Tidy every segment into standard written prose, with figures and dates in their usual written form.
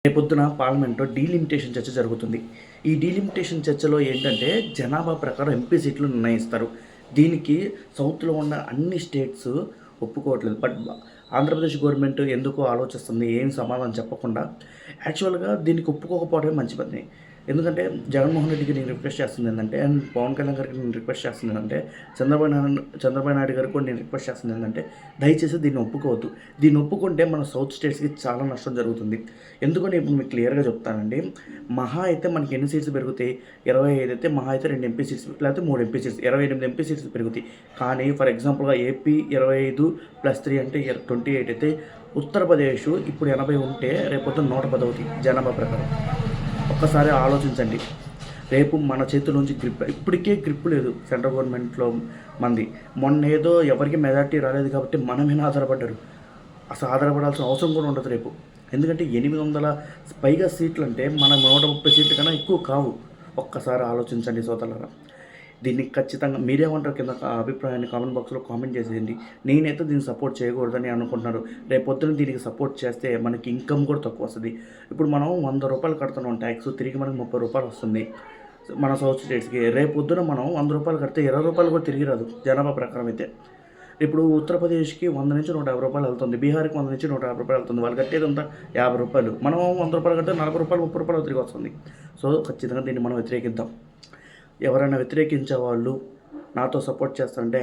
రేపొద్దున పార్లమెంట్‌లో డీలిమిటేషన్ చర్చ జరుగుతుంది. ఈ డీలిమిటేషన్ చర్చలో ఏంటంటే, జనాభా ప్రకారం ఎంపీ సీట్లు నిర్ణయిస్తారు. దీనికి సౌత్‌లో ఉన్న అన్ని స్టేట్స్ ఒప్పుకోవట్లేదు. బట్ ఆంధ్రప్రదేశ్ గవర్నమెంట్ ఎందుకో ఆలోచిస్తుంది. ఏం సమాధానం చెప్పకుండా. యాక్చువల్‌గా దీనికి ఒప్పుకోకపోవడమే మంచి పని. ఎందుకంటే జగన్మోహన్ రెడ్డికి నేను రిక్వెస్ట్ చేస్తుంది ఏంటంటే, అండ్ పవన్ కళ్యాణ్ గారికి నేను రిక్వెస్ట్ చేస్తుంది ఏంటంటే, చంద్రబాబు నాయుడు గారికి కూడా నేను రిక్వెస్ట్ చేస్తుంది ఏంటంటే, దయచేసి దీన్ని ఒప్పుకోవద్దు. దీన్ని ఒప్పుకుంటే మన సౌత్ స్టేట్స్‌కి చాలా నష్టం జరుగుతుంది. ఎందుకని ఇప్పుడు మీకు క్లియర్‌గా చెప్తానండి. మహా అయితే మనకి ఎన్ని సీట్స్ పెరుగుతాయి? 25 అయితే మహా అయితే 2 ఎంపీ సీట్స్ లేకపోతే 3 ఎంపీ సీట్స్ 28 ఎంపీ సీట్స్ పెరుగుతాయి. కానీ ఫర్ ఎగ్జాంపుల్‌గా ఏపీ 25 + 3 అంటే 28 అయితే ఉత్తరప్రదేశ్ ఇప్పుడు 80 ఉంటే రేపొద్దున 110 అవుతాయి జనాభా ప్రకారం. ఒక్కసారి ఆలోచించండి. రేపు మన చేతిలోంచి ఇప్పటికే గ్రిప్ లేదు సెంట్రల్ గవర్నమెంట్‌లో మనది. మొన్నేదో ఎవరికీ మెజారిటీ రాలేదు కాబట్టి మన మీద ఆధారపడ్డారు. అసలు ఆధారపడాల్సిన అవసరం కూడా ఉండదు రేపు. ఎందుకంటే 800 పైగా సీట్లంటే మన 130 సీట్ల కన్నా ఎక్కువ కావు. ఒక్కసారి ఆలోచించండి సోదరులారా. దీన్ని ఖచ్చితంగా మీరేమంటారు కింద అభిప్రాయాన్ని కామెంట్ బాక్స్‌లో కామెంట్ చేసేయండి. నేనైతే దీన్ని సపోర్ట్ చేయకూడదని అనుకుంటున్నారు. రేపొద్దున దీనికి సపోర్ట్ చేస్తే మనకి ఇన్కమ్ కూడా తక్కువ వస్తది. ఇప్పుడు మనం రూ. 100 కడుతున్నాం ట్యాక్స్, తిరిగి మనకి రూ. 30 వస్తుంది. మన సౌత్ స్టేట్స్‌కి. రేపొద్దున మనం రూ. 100 కడితే రూ. 20 కూడా తిరిగి రాదు జనాభా ప్రకారం అయితే. ఇప్పుడు ఉత్తరప్రదేశ్‌కి 100-150 వెళ్తుంది. బీహార్‌కి 100-150 వెళ్తుంది. వాళ్ళు కట్టేదంతా రూ. 50. మనం రూ. 100 కడితే రూ. 40, రూ. 30 తిరిగి వస్తుంది. సో ఖచ్చితంగా దీన్ని మనం వ్యతిరేకిద్దాం. ఎవరైనా వ్యతిరేకించే వాళ్ళు నాతో సపోర్ట్ చేస్తారంటే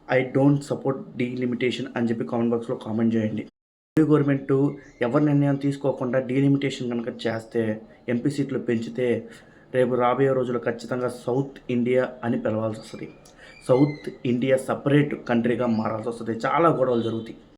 ఐ డోంట్ సపోర్ట్ డీలిమిటేషన్ అని చెప్పి కామెంట్ బాక్స్‌లో కామెంట్ చేయండి. మోడీ గవర్నమెంట్ ఎవరి నిర్ణయం తీసుకోకుండా డీలిమిటేషన్ కనుక చేస్తే, ఎంపీ సీట్లు పెంచితే రేపు రాబోయే రోజుల్లో ఖచ్చితంగా సౌత్ ఇండియా అని పిలవాల్సి వస్తది. సౌత్ ఇండియా సెపరేట్ కంట్రీగా మారాల్సి వస్తది. చాలా గొడవలు జరుగుతాయి.